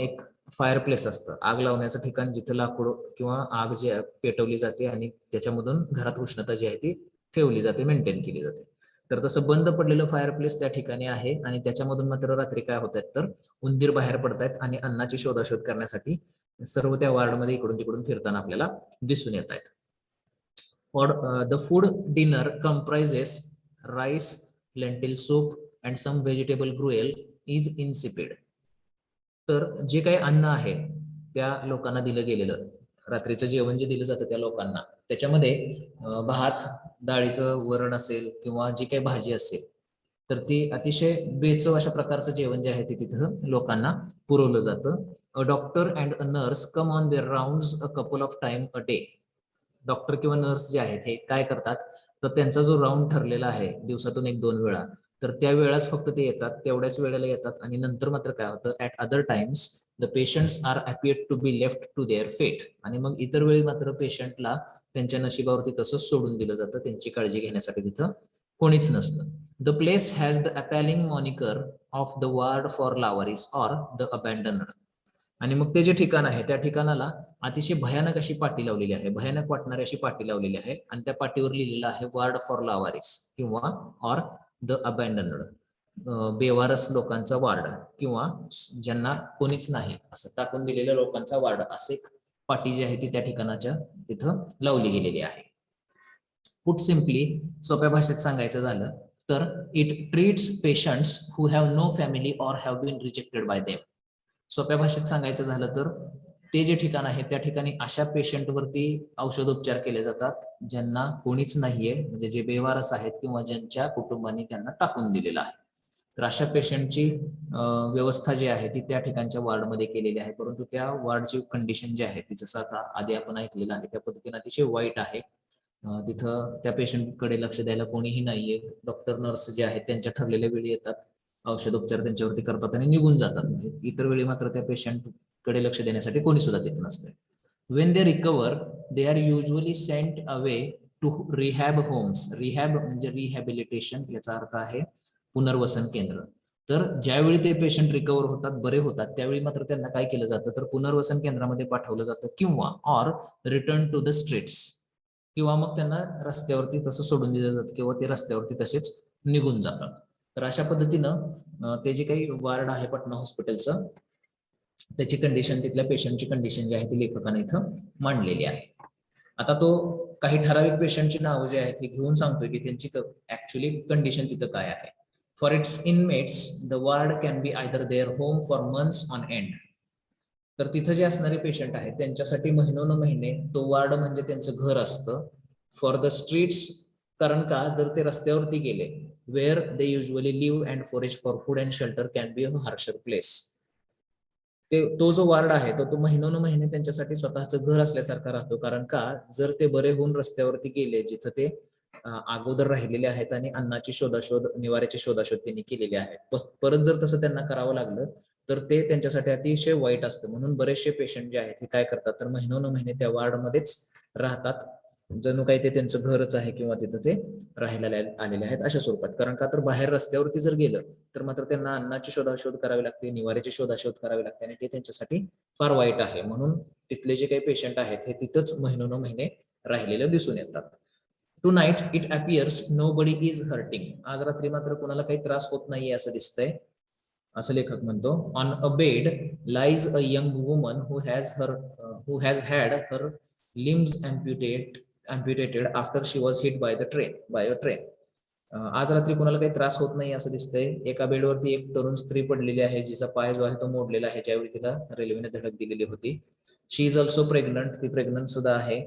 एक फायर प्लेस असतं, आग लावण्याचं ठिकाण, जिथं लाकूड किंवा आग जी पेटवली जाते आणि त्याच्यामधून घरात उष्णता जी आहे ती ठेवली जाते, मेंटेन केली जाते. तर तसं बंद पडलेलं फायर प्लेस त्या ठिकाणी आहे आणि त्याच्यामधून मात्र रात्री काय होत आहेत, तर उंदीर बाहेर पडतायत आणि अन्नाची शोधाशोध करण्यासाठी सर्व त्या वॉर्डमध्ये इकडून तिकडून फिरताना आपल्याला दिसून येत आहेत. The food dinner comprises rice, lentil soup and some vegetable gruel is insipid. तर जे काही अन्न आहे त्या लोकांना दिलं गेलेलं, रात्रीचं जेवण जे दिलं जातं त्या लोकांना, त्याच्यामध्ये भात, डाळीचं वरण असेल किंवा जी काही भाजी असेल, तर ती अतिशय बेचव अशा प्रकारचं जेवण जे आहे ते तिथं लोकांना पुरवलं जातं. A doctor and a nurse come on their rounds a couple of time a day. Doctor किंवा नर्स जे आहेत हे काय करतात, तर त्यांचा जो राऊंड ठरलेला आहे दिवसातून 1-2 वेळा, तर त्या वेळाच फक्त ते येतात, तेवढ्याच वेळेला येतात आणि नंतर मात्र काय होतं, at other times the patients are appear to be left to their fate. आणि मग इतर वेळी मात्र पेशंटला त्यांच्या नशिबावरती तसंच सोडून दिलं जातं, त्यांची काळजी घेण्यासाठी तिथं कोणीच नसतं. The place has the appalling moniker of the ward for lawaris or the abandoned. आणि मग ते जे ठिकाण आहे त्या ठिकाणाला अतिशय भयानक अशी पाटी लावलेली आहे, भयानक वाटणारी अशी पाटी लावलेली आहे आणि त्या पाटीवर लिहिलेलं आहे वॉर्ड फॉर लावारिस किंवा ऑर द अबॅन्डन्ड, बेवारस लोकांचा वार्ड किंवा ज्यांना कोणीच नाही असं टाकून दिलेल्या लोकांचा वार्ड, असे पाटी जी आहे ती त्या ठिकाणाच्या तिथं लावली गेलेली आहे. पुट सिम्पली, सोप्या भाषेत सांगायचं झालं तर it treats patients who have no family or have been rejected by them. सोप्या भाषेत सांगायचं झालं तर ते जे ठिकाण आहे त्या ठिकाणी अशा पेशंटवरती औषधोपचार केले जातात ज्यांना कोणीच नाहीये, म्हणजे जे बेवारस आहेत किंवा ज्यांच्या कुटुंबाने त्यांना टाकून दिलेलं आहे. तर अशा पेशंटची व्यवस्था जी आहे ती त्या ठिकाणच्या वॉर्डमध्ये केलेली आहे. परंतु त्या वॉर्डची कंडिशन जी आहे ती जसं आता आधी आपण ऐकलेलं आहे त्या पद्धतीने अतिशय वाईट आहे. तिथं त्या पेशंटकडे लक्ष द्यायला कोणीही नाहीये. डॉक्टर नर्स जे आहेत त्यांच्या ठरलेल्या वेळी येतात, औषधोपचार त्यांच्यावरती करतात आणि निघून जातात. इतर वेळी मात्र त्या पेशंटकडे लक्ष देण्यासाठी कोणी सुद्धा तिथे नसते. When they recover they are usually sent away to rehab homes. Rehab म्हणजे रिहॅबिलिटेशन, याचा अर्थ आहे पुनर्वसन केंद्र. तर ज्यावेळी ते पेशंट रिकवर होतात, बरे होतात, त्यावेळी मात्र त्यांना काय केलं जातं, तर पुनर्वसन केंद्रामध्ये पाठवलं जातं किंवा or return to the streets, किंवा मग त्यांना रस्त्यावरती तसं सोडून दिलं जातं किंवा ते रस्त्यावरती तसेच निघून जातात. तर अशा पद्धतीनं ते जे काही वॉर्ड आहे पटना हॉस्पिटलचं, त्याची कंडिशन, तिथल्या पेशंटची कंडिशन जी आहे ती लेखकाने इथं मांडलेली आहे. आता तो काही ठराविक पेशंटची नावं जे आहेत हे घेऊन सांगतोय की त्यांची ऍक्च्युअली कंडिशन तिथं काय आहे. For its inmates the ward can be either their home for months on end. तर तिथं जे असणारे पेशंट आहेत त्यांच्यासाठी महिनोन-महिने तो वॉर्ड म्हणजे त्यांचं घर असतं. फॉर द स्ट्रीट्स, कारण का जर ते रस्त्यावरती गेले, where they usually live and forage for food and shelter can be a harsher place. तो जो वॉर्ड आहे तो महिनोन-महिने त्यांच्यासाठी स्वतःचं घर असल्यासारखा राहतो. कारण का जर ते बरे होऊन रस्त्यावरती गेले, जिथं ते अगोदर राहिलेले आहेत आणि अन्नाची शोधाशोध, निवाऱ्याची शोधाशोध त्यांनी केलेली आहे, परत जर तसं त्यांना करावं लागलं तर ते त्यांच्यासाठी अतिशय वाईट असतं. म्हणून बरेचसे पेशंट जे आहेत ते काय करतात, तर महिनोन-महिने त्या वॉर्डमध्येच राहतात, जणू काही ते त्यांचं घरच आहे किंवा तिथं ते राहायला आलेले आहेत अशा स्वरूपात. कारण का तर बाहेर रस्त्यावरती जर गेलं तर मात्र त्यांना अन्नाची शोधाशोध करावी लागते, निवाऱ्याची शोधाशोध करावी लागते आणि ते त्यांच्यासाठी फार वाईट आहे. म्हणून तिथले जे काही पेशंट आहेत हे तिथंच महिनोन-महिने राहिलेलं दिसून येतात. Tonight it appears nobody is hurting. आज रात्री मात्र कोणाला काही त्रास होत नाहीये असं दिसतंय, असं लेखक म्हणतो. On a bed lies a young woman who has had her limbs amputated after she was hit by a train. आज रात्री कोणाला काही त्रास होत नाही असं दिसतंय. एका बेडवरती एक तरुण स्त्री पडलेली आहे, जिचा पाय जो आहे तो मोडलेला आहे ज्यावेळी तिला रेल्वेने धडक दिलेली होती. शी इज ऑल्सो प्रेग्नंट, ती प्रेग्नंट सुद्धा आहे.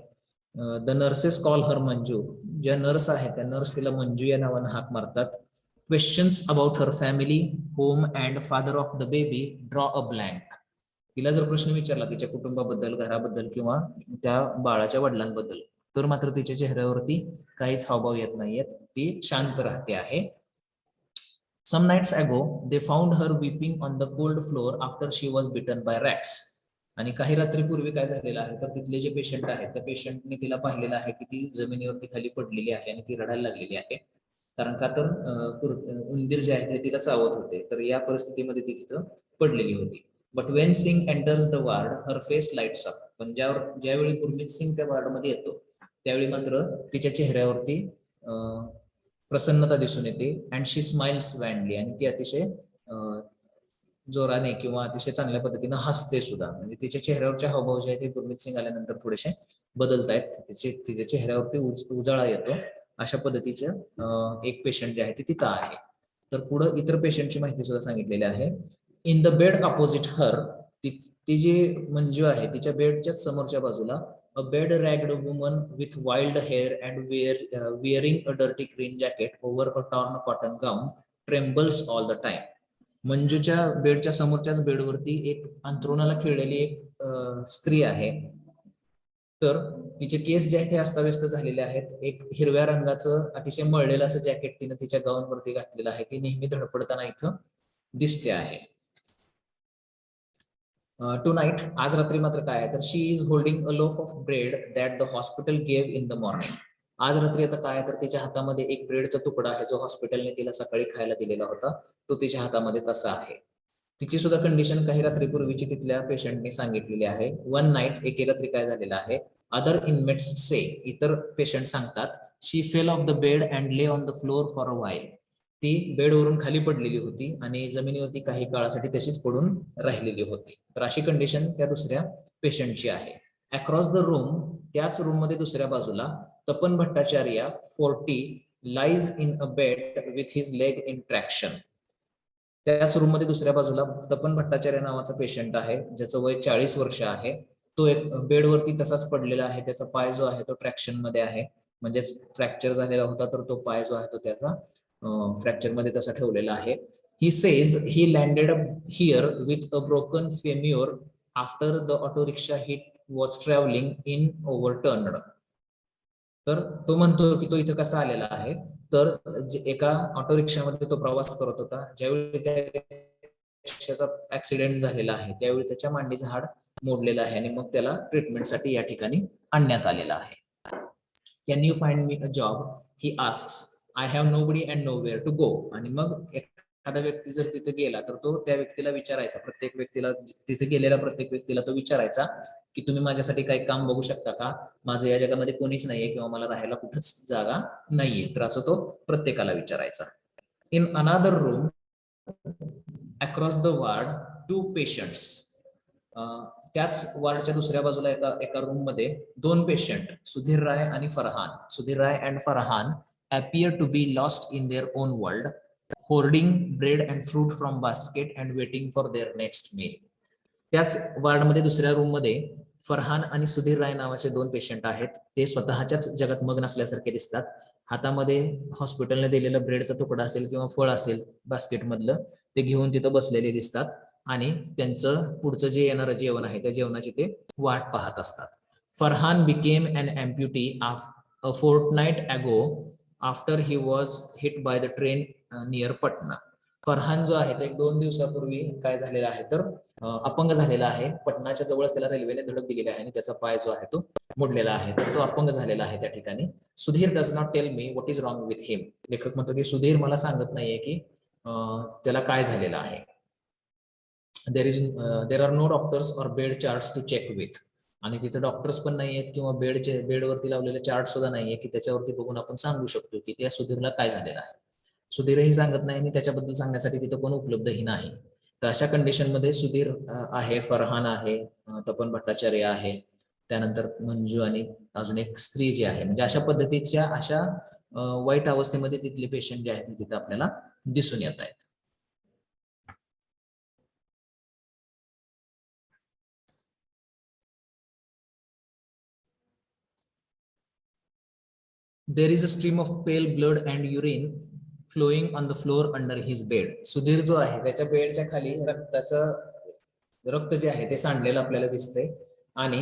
The nurses call her Manju, ज्या नर्स आहेत त्या नर्स तिला मंजू या नावानं हाक मारतात. Questions about her family, home and father of the baby draw a blank. तिला जर प्रश्न विचारला तिच्या कुटुंबाबद्दल, घराबद्दल किंवा त्या बाळाच्या वडिलांबद्दल, तर मात्र तिच्या चेहऱ्यावरती काहीच हावभाव येत नाहीयेत, ती शांत राहते आहे. Some nights ago, they found her weeping on the cold floor after she was bitten by rats. आणि काही रात्रीपूर्वी काय झालेलं आहे तर तिथले जे पेशंट आहेत त्या पेशंटने तिला पाहिलेलं आहे की ती जमिनीवरती खाली पडलेली आहे आणि ती रडायला लागलेली आहे. कारण का तर उंदीर जे आहे ते तिला चावत होते, तर या परिस्थितीमध्ये ती तिथं पडलेली होती. But when Singh enters the ward her face lights up. पण ज्यावेळी गुरमीत सिंग त्या वार्डमध्ये येतो त्यावेळी मात्र तिच्या चेहऱ्यावरती प्रसन्नता दिसून येते. अँड शी स्माइल्स वॅन्डली, आणि ती अतिशय जोराने किंवा अतिशय चांगल्या पद्धतीनं हसते सुद्धा. म्हणजे तिच्या चेहऱ्यावरचे हावभाव जे आहे ते गुरमीत सिंग आल्यानंतर थोडेसे बदलतायत. तिच्या चेहऱ्यावरती उजाळा येतो. अशा पद्धतीचं एक पेशंट जे आहे ते तिथं आहे. तर पुढं इतर पेशंटची माहिती सुद्धा सांगितलेली आहे. इन द बेड अपोजिट हर, ती जी मंजू आहे तिच्या बेडच्या समोरच्या बाजूला a bed ragged woman with wild hair and wearing a dirty green jacket over a torn cotton gown trembles all the time. मंजूच्या बेडच्या समोरच्याच बेडवरती एक अंथरुणाला खिळलेली एक स्त्री आहे. तर तिचे केस जे आहेत ते अस्ताव्यस्त झालेले आहेत. एक हिरव्या रंगाचं अतिशय मळलेलं असं जॅकेट तिने तिच्या गाऊनवरती घातलेलं आहे. ती नेहमी धडपडताना इथं दिसते आहे. टू नाईट, आज रात्री मात्र काय आहे तर she is holding a loaf of bread that the hospital gave in the morning. आज रात्री आता काय तर तिच्या हातामध्ये एक ब्रेडचा तुकडा आहे जो हॉस्पिटलने तिला सकाळी खायला दिलेला होता, तो तिच्या हातामध्ये तसा आहे. तिची सुद्धा कंडिशन काही रात्रीपूर्वीची तिथल्या पेशंटने सांगितलेली आहे. वन नाईट, एके रात्री काय झालेलं आहे, अदर इनमेट्स से, इतर पेशंट सांगतात, she fell off the bed and lay on the floor for a while. ती बेडवरून खाली पडलेली होती आणि जमिनीवरती काही काळासाठी तशीच पडून राहिलेली होती. तर अशी कंडिशन त्या दुसऱ्या पेशंटची आहे. अक्रॉस द रूम, त्याच रूम मध्ये दुसऱ्या बाजूला Tapan Bhattacharya 40 lies in a bed with his leg in traction. त्याच रूम मध्ये दुसऱ्या बाजूला तपन भट्टाचार्य नावाचा पेशंट आहे ज्याचं वय 40 वर्ष आहे. तो एक बेडवरती तसाच पडलेला आहे. त्याचा पाय जो आहे तो ट्रॅक्शन मध्ये आहे, म्हणजेच फ्रॅक्चर झालेला होता तर तो पाय जो आहे तो त्याचा फ्रॅक्चर मध्ये तसा ठेवलेला आहे. He says he landed here with a broken femur after the auto rickshaw hit was travelling in overturned. तर तो म्हणतो की तो इथं कसा आलेला आहे तर एका ऑटो रिक्षामध्ये तो प्रवास करत होता. ज्यावेळी त्या रिक्षाचा ऍक्सिडेंट झालेला आहे त्यावेळी त्याच्या मांडीचं हाड मोडलेलं आहे आणि मग त्याला ट्रीटमेंटसाठी या ठिकाणी आणण्यात आलेला आहे. Can you find me a job, he asks. I have nobody and nowhere to go. आणि मग एखादा व्यक्ती जर तिथे गेला तर तो त्या व्यक्तीला विचारायचा, प्रत्येक व्यक्तीला तिथे गेलेला प्रत्येक व्यक्तीला तो विचारायचा की तुम्ही माझ्यासाठी काही काम बघू शकता का, माझं या जगामध्ये कोणीच नाहीये किंवा मला राहायला कुठंच जागा नाहीये. तर असं तो प्रत्येकाला विचारायचा. इन अनादर room across the ward 2 patients. त्याच वार्डच्या दुसऱ्या बाजूला एका रूम मध्ये 2 पेशंट, सुधीर राय आणि Farhan, Sudhir Rai and Farhan appear to be lost in their own world, hoarding bread and fruit from basket and waiting for their next meal. त्याच वार्डमध्ये दुसऱ्या रूम मध्ये फरहान आणि सुधीर राय नावाचे 2 पेशंट आहेत. ते स्वतःच्याच जगात मग्न असल्यासारखे दिसतात. हातामध्ये हॉस्पिटलने दिलेला ब्रेडचा तुकडा असेल किंवा फळ असेल बास्केट मधलं ते घेऊन तिथं बसलेले दिसतात आणि त्यांचं पुढचं जे येणारं जेवण आहे त्या जेवणाची ते वाट पाहत असतात. Farhan became an amputee a fortnight ago after he was hit by the train near Patna. Farhan जो आहे ते 2 दिवसापूर्वी काय झालेला आहे तर अपंग झालेला आहे. पटनाच्या जवळच त्याला रेल्वेने धडक दिलेली आहे आणि त्याचा पाय जो आहे तो मोडलेला आहे, तर तो अपंग झालेला आहे त्या ठिकाणी. Sudhir does not tell me what is wrong with him. लेखक म्हणतो की सुधीर मला सांगत नाहीये की त्याला काय झालेलं आहे. There are no doctors or bed charts to check with. आणि तिथे डॉक्टर्स पण नाहीयेत किंवा बेडवरती लावलेले चार्ट सुद्धा नाहीये की त्याच्यावरती बघून आपण सांगू शकतो की त्या सुधीरला काय झालेलं आहे. सुधीरही सांगत नाही आणि त्याच्याबद्दल सांगण्यासाठी तिथे कोण उपलब्धही नाही. तर अशा कंडिशन मध्ये सुधीर आहे, फरहान आहे, तपन भट्टाचार्य आहे, त्यानंतर मंजू आणि अजून एक स्त्री जी आहे, म्हणजे अशा पद्धतीच्या अशा वाईट अवस्थेमध्ये तिथले पेशंट जे आहेत तिथे आपल्याला दिसून येत आहेत. There is a stream of pale blood and urine flowing on the floor under his bed. Sudhir जो आहे त्याच्या बेडच्या खाली रक्त जे आहे ते सांडलेलं आपल्याला दिसतंय. आणि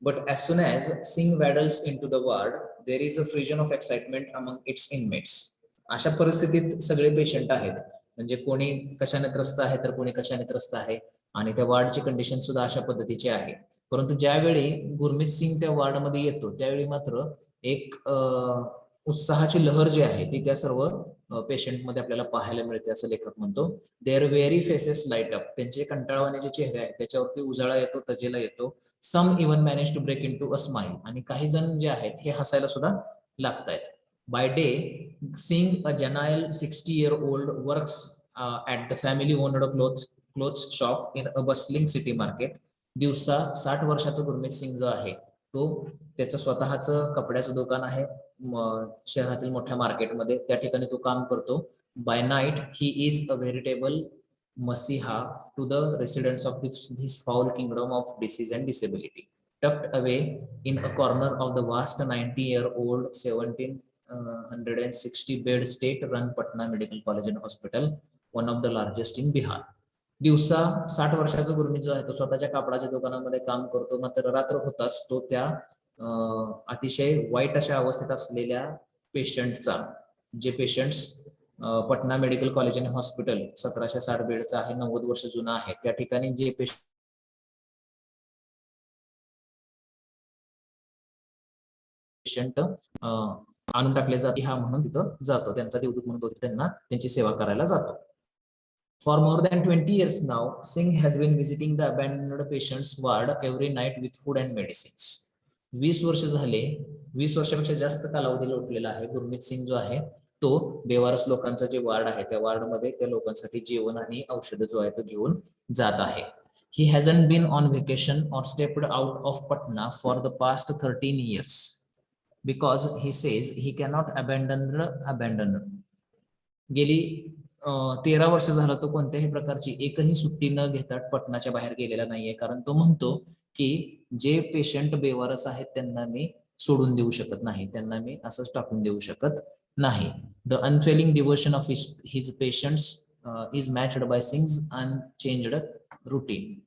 but as soon as Singh waddles into the ward, there is a fusion of excitement among its inmates. अशा परिस्थितीत सगळे पेशंट आहेत, म्हणजे कोणी कशाने त्रस्त आहे तर कोणी कशाने त्रस्त आहे, आणि त्या वॉर्डची कंडिशन सुद्धा अशा पद्धतीची आहे. परंतु ज्यावेळी गुरमीत सिंग त्या वॉर्डमध्ये येतो त्यावेळी मात्र एक उत्साहाची लहर जी आहे ती त्या सर्व पेशंट मध्ये आपल्याला पाहायला मिळते, असं लेखक म्हणतो. Their very faces light up, त्यांचे कंटाळवाणे जे चेहरे आहेत त्याच्यावरती उजाळा येतो, तजेला येतो. Some even manage to break into a smile, आणि काही जण जे आहेत हे हसायला सुद्धा लागतायत. By day Singh a genial 60-year-old works at the family owned clothes shop in a bustling city market. दिवसा 60 वर्षाचा गुरमीत सिंग जो आहे तो त्याचं स्वतःचं कपड्याचं दुकान आहे शहरातील मोठ्या मार्केटमध्ये, त्या ठिकाणी तो काम करतो. By night he is a veritable messiah to the residents of this foul kingdom of disease and disability. Tucked away in a corner of the vast 90-year-old 1760 bed state run Patna medical college and hospital, one of the largest in Bihar. दिवसा 60 वर्षाचा गुरमीत जो आहे तो स्वतःच्या कापडाच्या दुकानामध्ये काम करतो, मात्र रात्र होताच तो त्या अतिशय वाईट अशा अवस्थेत असलेल्या पेशंटचा, जे पेशंट्स पटना मेडिकल कॉलेज आणि हॉस्पिटल 1760 बेडचा आहे, 90 वर्ष जुना आहे, त्या ठिकाणी जे पेशंट आणून टाकले जाते हा म्हणून तिथं जातो, त्यांचा देवदूत म्हणून त्यांना त्यांची सेवा करायला जातो. For more than 20 years now, Singh has been visiting the abandoned patients ward every night with food and medicines. 20 वर्ष झाले, 20 वर्षापेक्षा जास्त कालावधी लोटलेला आहे. गुरमीत सिंग जो आहे तो बेवारस लोकांचा जे वार्ड आहे त्या वार्डमध्ये त्या लोकांसाठी जेवण आणि औषध जो आहे तो घेऊन जात आहे. He hasn't been on vacation or stepped out of Patna for the past 13 years because he says he cannot abandon. गेली 13 वर्ष झालं तो कोणत्याही प्रकारची एकही सुट्टी न घेता पटनाच्या बाहेर गेलेला नाहीये, कारण तो म्हणतो की जे पेशंट बेवारस आहेत त्यांना मी सोडून देऊ शकत नाही, त्यांना मी असंच टाकून देऊ शकत नाही. The unfailing devotion of his patients is matched by Singh's unchanged routine.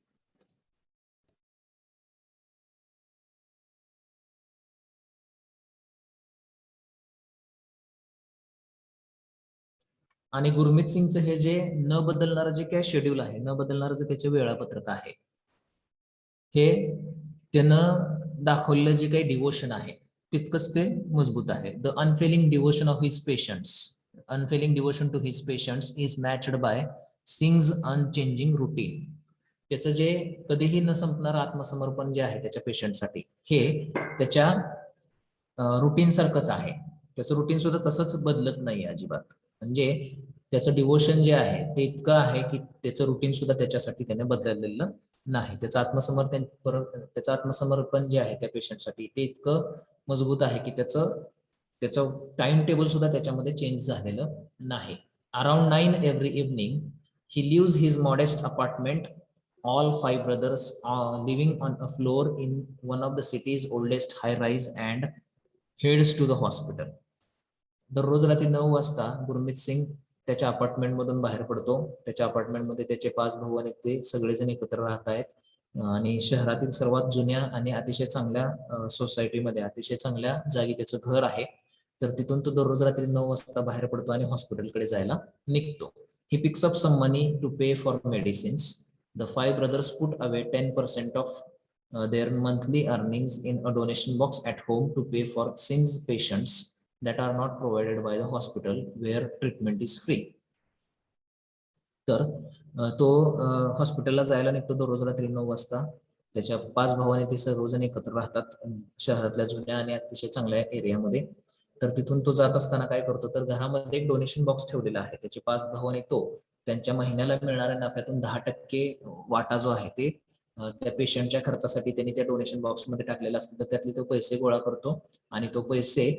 आणि गुरमीत सिंगचं हे जे न बदलणारं जे काय शेड्यूल आहे, न बदलणारं जे त्याचे वेळापत्रक आहे, हे त्यानं दाखवलेलं जे काही डिवोशन आहे तितकंच ते मजबूत आहे. The unfailing devotion of his patients, unfailing devotion to his patients is matched by Singh's unchanging routine. त्याचं जे कधीही न संपणारं आत्मसमर्पण जे आहे त्याच्या पेशंटसाठी हे त्याच्या रुटीन सारखंच आहे. त्याचं रुटीन सुद्धा तसंच बदलत नाही अजिबात. म्हणजे त्याचं डिवोशन जे आहे ते इतकं आहे की त्याचं रुटीन सुद्धा त्याच्यासाठी त्याने बदललेलं नाही. त्याचं आत्मसमर्पण जे आहे त्या पेशंटसाठी ते इतकं मजबूत आहे की त्याचं टाइम टेबल सुद्धा त्याच्यामध्ये चेंज झालेलं नाही. Around 9 every evening he leaves his modest apartment, all 5 brothers are living on a floor in one of the city's oldest high rise, and heads to the hospital. दररोज रात्री 9 वाजता गुरमीत सिंग त्याच्या apartment मधून बाहेर पडतो. त्याच्या अपार्टमेंट मध्ये त्याचे 5 भाऊ आणि ते सगळेजण एकत्र राहत आहेत, आणि शहरातील सर्वात जुन्या आणि अतिशय चांगल्या सोसायटीमध्ये अतिशय चांगल्या जागी त्याचं घर आहे. तर तिथून तो दररोज रात्री 9 वाजता बाहेर पडतो आणि हॉस्पिटलकडे जायला निघतो. He picks up some money to pay for medicines. The 5 brothers put away 10% of their monthly earnings in a donation box at home to pay for Singh's patients that are not provided by the hospital where treatment is free. तर तो हॉस्पिटलला जायला निघतो दररोज रात्री 9 वाजता. त्याच्या 5 भावांनी ते सर्वजण एकत्र राहतात शहरातल्या जुन्या आणि अतिशय चांगल्या एरियामध्ये. तर तिथून तो जात असताना काय करतो, तर घरामध्ये एक डोनेशन बॉक्स ठेवलेला आहे. त्याचे 5 भावांनी तो त्यांच्या महिन्याला मिळणाऱ्या नफ्यातून 10% वाटा जो आहे ते त्या पेशंटच्या खर्चासाठी त्यांनी त्या डोनेशन बॉक्समध्ये टाकलेला असतो, तर त्यातले तो पैसे गोळा करतो आणि तो पैसे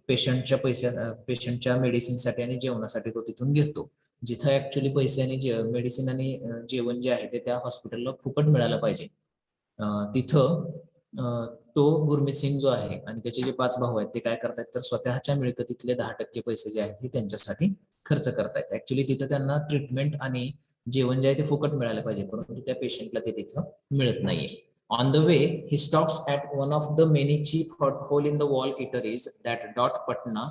पेशंटच्या मेडिसिनसाठी आणि जेवणासाठी तो तिथून घेतो. जिथं ऍक्च्युली पैसे आणि मेडिसिन आणि जेवण जे आहे ते त्या हॉस्पिटलला फुकट मिळालं पाहिजे, तिथं तो गुरमीत सिंग जो आहे आणि त्याचे जे 5 भाऊ आहेत ते काय करतात, तर स्वतःच्या मिळकतीतले 10% पैसे जे आहेत हे त्यांच्यासाठी खर्च करतायत. ऍक्च्युली तिथं त्यांना ट्रीटमेंट आणि जेवण जे आहे ते फुकट मिळालं पाहिजे, परंतु त्या पेशंटला ते तिथं मिळत नाहीये. On the way he stops at one of the many cheap hole in the wall eateries that dot Patna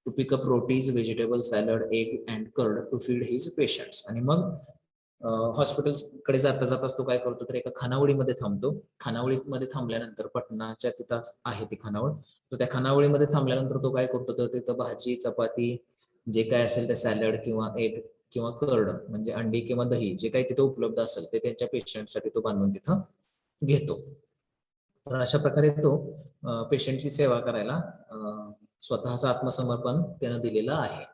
to pick up rotis, vegetable salad, egg and curd to feed his patients. आणि मग हॉस्पिटलकडे जाता जाताच तो काय करतो, तर एका खानावळीमध्ये थांबतो. खानावळीमध्ये थांबल्यानंतर पटनाच्या तिथं आहे ती खानावळ, तो त्या खानावळीमध्ये थांबल्यानंतर तो काय करतो, तर तिथं भाजी चपाती जे काय असेल ते सॅलड किंवा एग किंवा कर्ड म्हणजे अंडी किंवा दही जे काही तिथे उपलब्ध असेल ते त्यांच्या पेशंटसाठी तो बांधून तिथं घेतो. तर अशा प्रकारे तो पेशंटची सेवा करायला स्वतःचं आत्मसमर्पण त्यानं दिलेलं आहे.